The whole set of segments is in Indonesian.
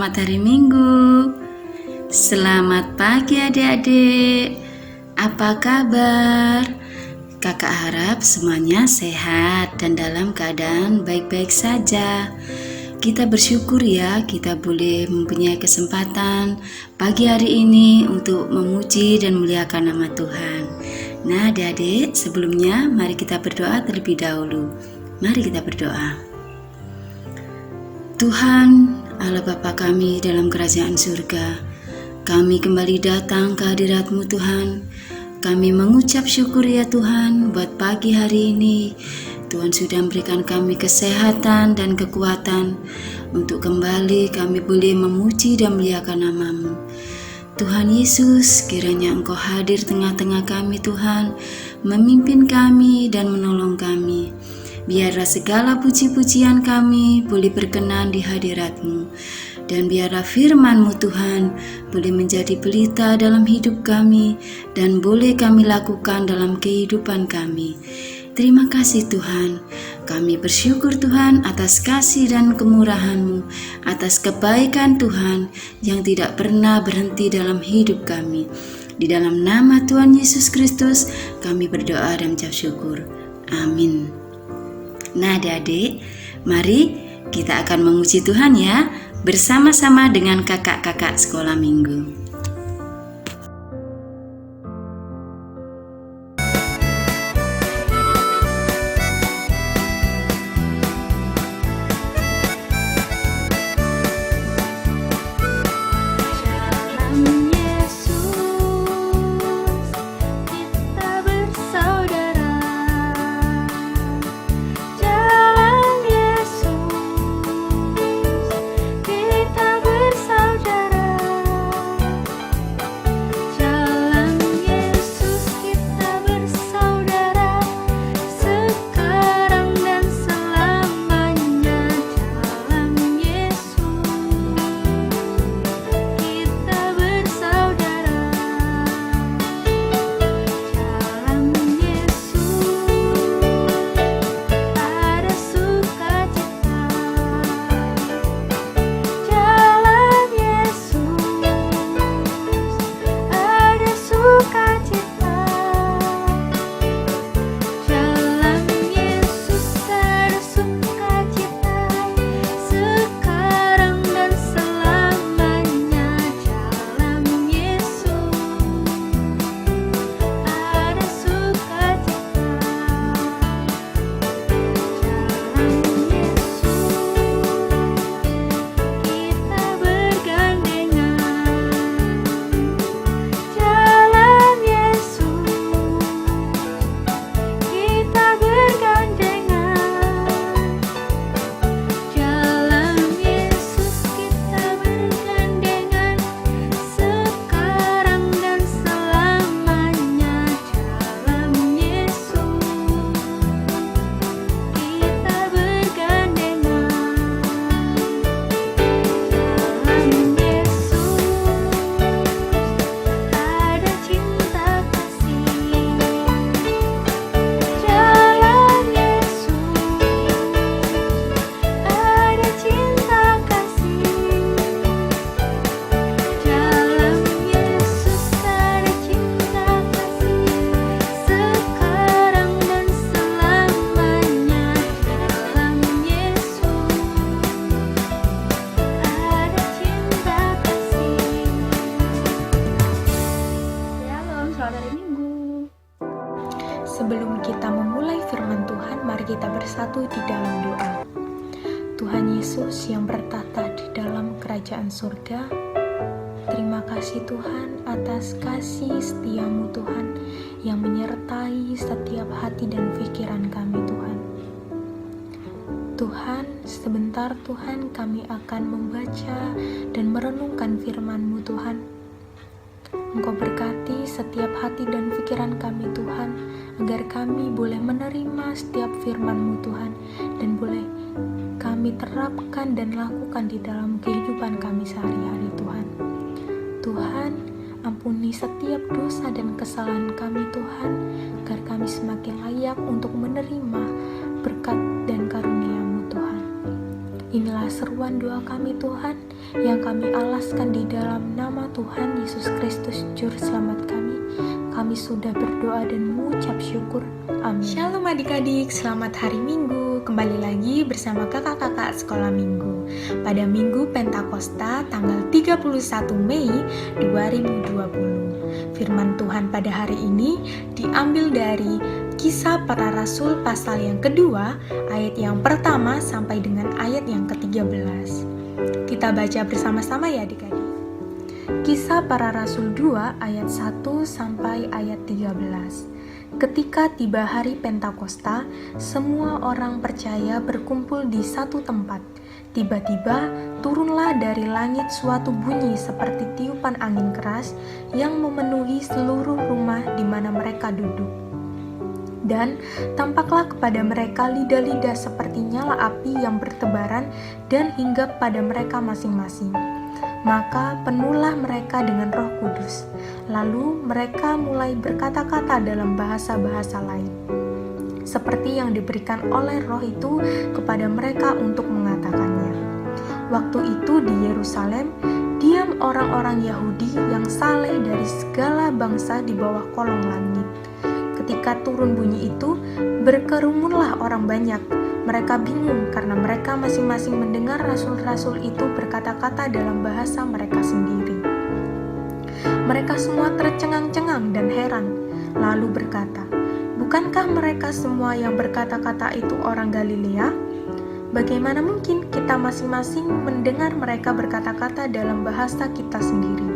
Selamat hari Minggu. Selamat pagi adik-adik. Apa kabar? Kakak harap semuanya sehat dan dalam keadaan baik-baik saja. Kita bersyukur ya, kita boleh mempunyai kesempatan pagi hari ini untuk memuji dan memuliakan nama Tuhan. Nah adik-adik, sebelumnya mari kita berdoa terlebih dahulu. Mari kita berdoa. Tuhan, Allah Bapa kami dalam kerajaan surga, kami kembali datang ke hadirat-Mu Tuhan. Kami mengucap syukur ya Tuhan buat pagi hari ini. Tuhan sudah memberikan kami kesehatan dan kekuatan untuk kembali kami boleh memuji dan memuliakan nama-Mu. Tuhan Yesus, kiranya Engkau hadir tengah-tengah kami Tuhan, memimpin kami dan menolong kami. Biarlah segala puji-pujian kami boleh berkenan di hadirat-Mu. Dan biarlah firman-Mu Tuhan boleh menjadi pelita dalam hidup kami dan boleh kami lakukan dalam kehidupan kami. Terima kasih Tuhan. Kami bersyukur Tuhan atas kasih dan kemurahan-Mu, atas kebaikan Tuhan yang tidak pernah berhenti dalam hidup kami. Di dalam nama Tuhan Yesus Kristus kami berdoa dan mengucap syukur. Amin. Nah adik-adik, mari kita akan memuji Tuhan ya, bersama-sama dengan kakak-kakak sekolah minggu. Sebelum kita memulai firman Tuhan, mari kita bersatu di dalam doa. Tuhan Yesus yang bertata di dalam kerajaan surga, terima kasih Tuhan atas kasih setia-Mu Tuhan yang menyertai setiap hati dan pikiran kami Tuhan. Tuhan, sebentar Tuhan kami akan membaca dan merenungkan firman-Mu Tuhan. Engkau berkati setiap hati dan pikiran kami Tuhan, agar kami boleh menerima setiap firman-Mu Tuhan, dan boleh kami terapkan dan lakukan di dalam kehidupan kami sehari-hari Tuhan. Tuhan, ampuni setiap dosa dan kesalahan kami Tuhan, agar kami semakin layak untuk menerima berkat dan karunia-Mu Tuhan. Inilah seruan doa kami Tuhan, yang kami alaskan di dalam nama Tuhan Yesus Kristus Juru Selamat kami sudah berdoa dan mengucap syukur. Amin. Shalom adik-adik, selamat hari Minggu. Kembali lagi bersama kakak-kakak sekolah Minggu pada Minggu Pentakosta tanggal 31 Mei 2020. Firman Tuhan pada hari ini diambil dari Kisah Para Rasul pasal yang kedua, ayat yang pertama sampai dengan ayat yang ke-13. Kita baca bersama-sama ya adik-adik. Kisah Para Rasul 2 ayat 1 sampai ayat 13. Ketika tiba hari Pentakosta, semua orang percaya berkumpul di satu tempat. Tiba-tiba turunlah dari langit suatu bunyi seperti tiupan angin keras yang memenuhi seluruh rumah di mana mereka duduk. Dan tampaklah kepada mereka lidah-lidah seperti nyala api yang bertebaran dan hinggap pada mereka masing-masing. Maka penuhlah mereka dengan Roh Kudus. Lalu mereka mulai berkata-kata dalam bahasa-bahasa lain, seperti yang diberikan oleh Roh itu kepada mereka untuk mengatakannya. Waktu itu di Yerusalem, diam orang-orang Yahudi yang saleh dari segala bangsa di bawah kolong langit. Ketika turun bunyi itu, berkerumunlah orang banyak. Mereka bingung karena mereka masing-masing mendengar rasul-rasul itu berkata-kata dalam bahasa mereka sendiri. Mereka semua tercengang-cengang dan heran, lalu berkata, "Bukankah mereka semua yang berkata-kata itu orang Galilea? Bagaimana mungkin kita masing-masing mendengar mereka berkata-kata dalam bahasa kita sendiri,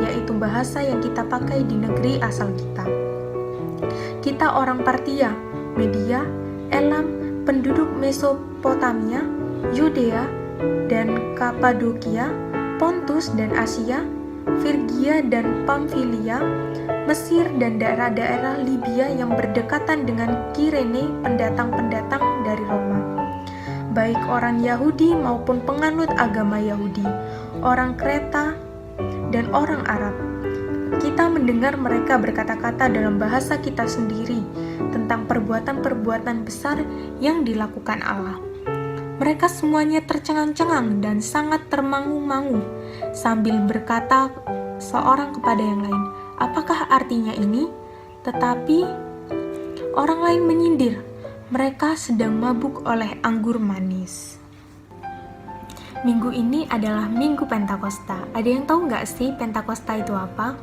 yaitu bahasa yang kita pakai di negeri asal kita? Kita orang Partia, Media, Elam, penduduk Mesopotamia, Yudea dan Kapadokia, Pontus dan Asia, Frigia dan Pamfilia, Mesir dan daerah-daerah Libya yang berdekatan dengan Kirene, pendatang-pendatang dari Roma, baik orang Yahudi maupun penganut agama Yahudi, orang Kreta dan orang Arab. Kita mendengar mereka berkata-kata dalam bahasa kita sendiri tentang perbuatan-perbuatan besar yang dilakukan Allah. Mereka semuanya tercengang-cengang dan sangat termangu-mangu sambil berkata seorang kepada yang lain, "Apakah artinya ini?" Tetapi orang lain menyindir, "Mereka sedang mabuk oleh anggur manis." Minggu ini adalah Minggu Pentakosta. Ada yang tahu nggak sih Pentakosta itu apa?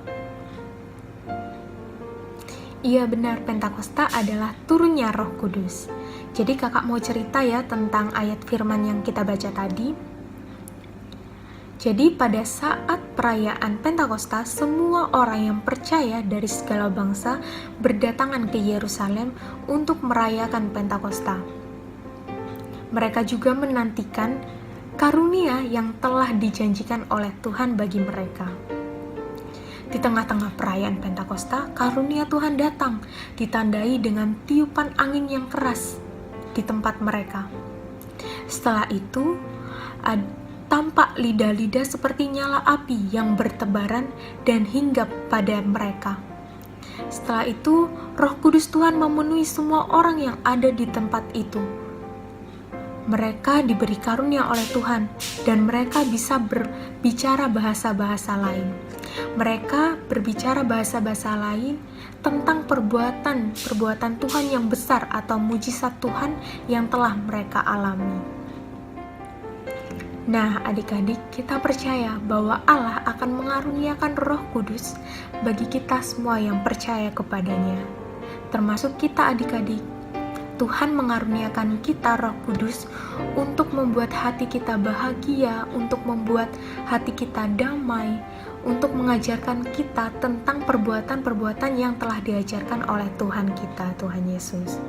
Iya benar, Pentakosta adalah turunnya Roh Kudus. Jadi kakak mau cerita ya tentang ayat firman yang kita baca tadi. Jadi pada saat perayaan Pentakosta, semua orang yang percaya dari segala bangsa berdatangan ke Yerusalem untuk merayakan Pentakosta. Mereka juga menantikan karunia yang telah dijanjikan oleh Tuhan bagi mereka. Di tengah-tengah perayaan Pentakosta, karunia Tuhan datang, ditandai dengan tiupan angin yang keras di tempat mereka. Setelah itu, tampak lidah-lidah seperti nyala api yang bertebaran dan hinggap pada mereka. Setelah itu, Roh Kudus Tuhan memenuhi semua orang yang ada di tempat itu. Mereka diberi karunia oleh Tuhan, dan mereka bisa berbicara bahasa-bahasa lain. Mereka berbicara bahasa-bahasa lain tentang perbuatan Tuhan yang besar atau mujizat Tuhan yang telah mereka alami. Nah, adik-adik, kita percaya bahwa Allah akan mengaruniakan Roh Kudus bagi kita semua yang percaya kepadanya, termasuk kita adik-adik. Tuhan mengaruniakan kita Roh Kudus untuk membuat hati kita bahagia, untuk membuat hati kita damai, untuk mengajarkan kita tentang perbuatan-perbuatan yang telah diajarkan oleh Tuhan kita, Tuhan Yesus.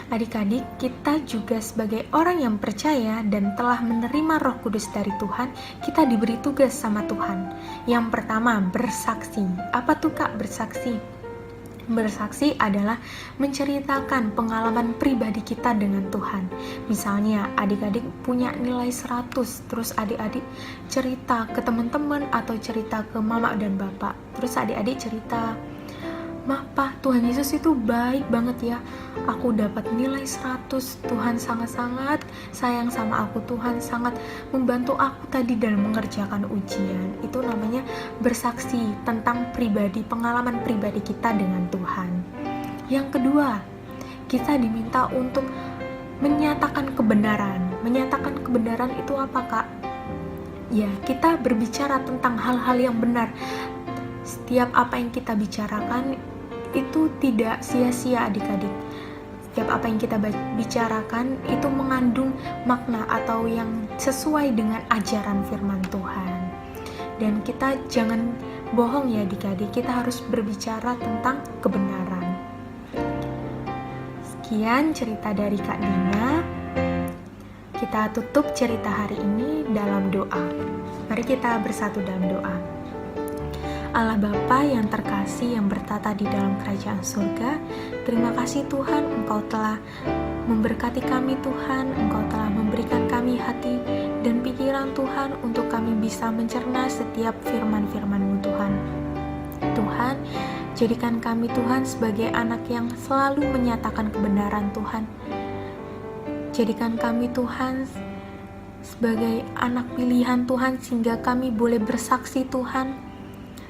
Adik-adik, kita juga sebagai orang yang percaya dan telah menerima Roh Kudus dari Tuhan, kita diberi tugas sama Tuhan. Yang pertama, bersaksi. Apa tuh Kak bersaksi? Bersaksi adalah menceritakan pengalaman pribadi kita dengan Tuhan. Misalnya adik-adik punya nilai 100, terus adik-adik cerita ke teman-teman atau cerita ke mama dan bapak. Terus adik-adik cerita, Mapa, Tuhan Yesus itu baik banget ya. Aku dapat nilai 100. Tuhan sangat-sangat sayang sama aku. Tuhan sangat membantu aku tadi dalam mengerjakan ujian. Itu namanya bersaksi tentang pengalaman pribadi kita dengan Tuhan. Yang kedua, kita diminta untuk menyatakan kebenaran. Menyatakan kebenaran itu apa, Kak? Ya, kita berbicara tentang hal-hal yang benar. Setiap apa yang kita bicarakan itu tidak sia-sia, adik-adik. Setiap apa yang kita bicarakan itu mengandung makna atau yang sesuai dengan ajaran firman Tuhan. Dan kita jangan bohong ya adik-adik, kita harus berbicara tentang kebenaran. Sekian cerita dari Kak Dina. Kita tutup cerita hari ini dalam doa. Mari kita bersatu dalam doa. Allah Bapa yang terkasih yang bertata di dalam kerajaan surga, terima kasih Tuhan, Engkau telah memberkati kami Tuhan, Engkau telah memberikan kami hati dan pikiran Tuhan untuk kami bisa mencerna setiap firman-firman-Mu Tuhan. Tuhan, jadikan kami Tuhan sebagai anak yang selalu menyatakan kebenaran Tuhan. Jadikan kami Tuhan sebagai anak pilihan Tuhan sehingga kami boleh bersaksi Tuhan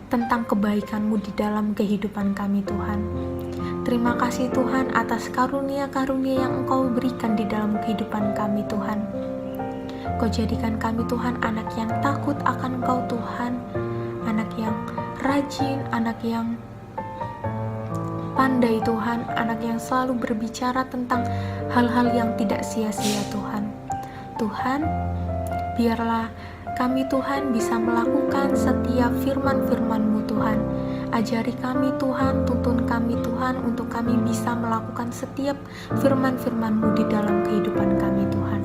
tentang kebaikan-Mu di dalam kehidupan kami Tuhan. Terima kasih Tuhan atas karunia-karunia yang Engkau berikan di dalam kehidupan kami Tuhan. Kau jadikan kami Tuhan anak yang takut akan Engkau Tuhan, anak yang rajin, anak yang pandai Tuhan, anak yang selalu berbicara tentang hal-hal yang tidak sia-sia Tuhan. Tuhan, biarlah kami Tuhan bisa melakukan setiap firman-firman-Mu Tuhan. Ajari kami Tuhan, tuntun kami Tuhan untuk kami bisa melakukan setiap firman-firman-Mu di dalam kehidupan kami Tuhan.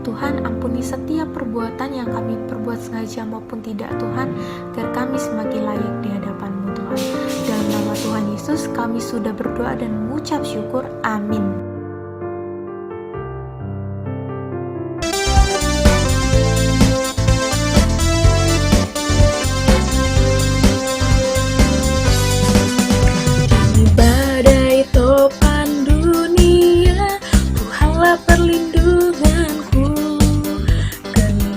Tuhan, ampuni setiap perbuatan yang kami perbuat sengaja maupun tidak Tuhan, agar kami semakin layak di hadapan-Mu Tuhan. Dalam nama Tuhan Yesus kami sudah berdoa dan mengucap syukur. Amin.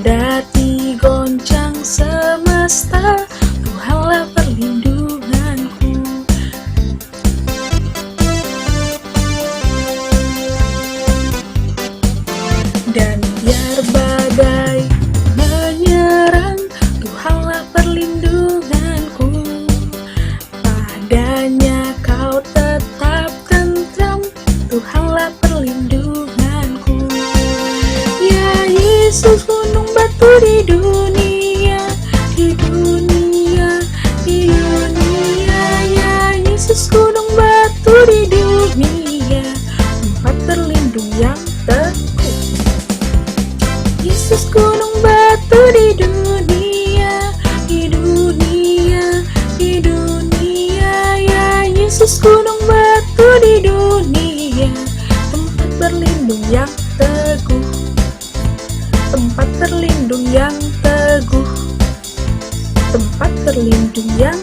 Kendati goncang semesta, Tuhanlah perlindunganku. Dan biar badai menyerang, Tuhanlah perlindunganku. Padanya kau tetap tentram, Tuhanlah perlindunganku. Ya Yesus, gunung batu di dunia, di dunia, di dunia. Ya Yesus, gunung batu di dunia, tempat berlindung yang teguh. Yesus, gunung batu di dunia, di dunia, di dunia. Ya Yesus, gunung batu di dunia, tempat berlindung yang teguh. Tempat berlindung yang teguh, tempat berlindung yang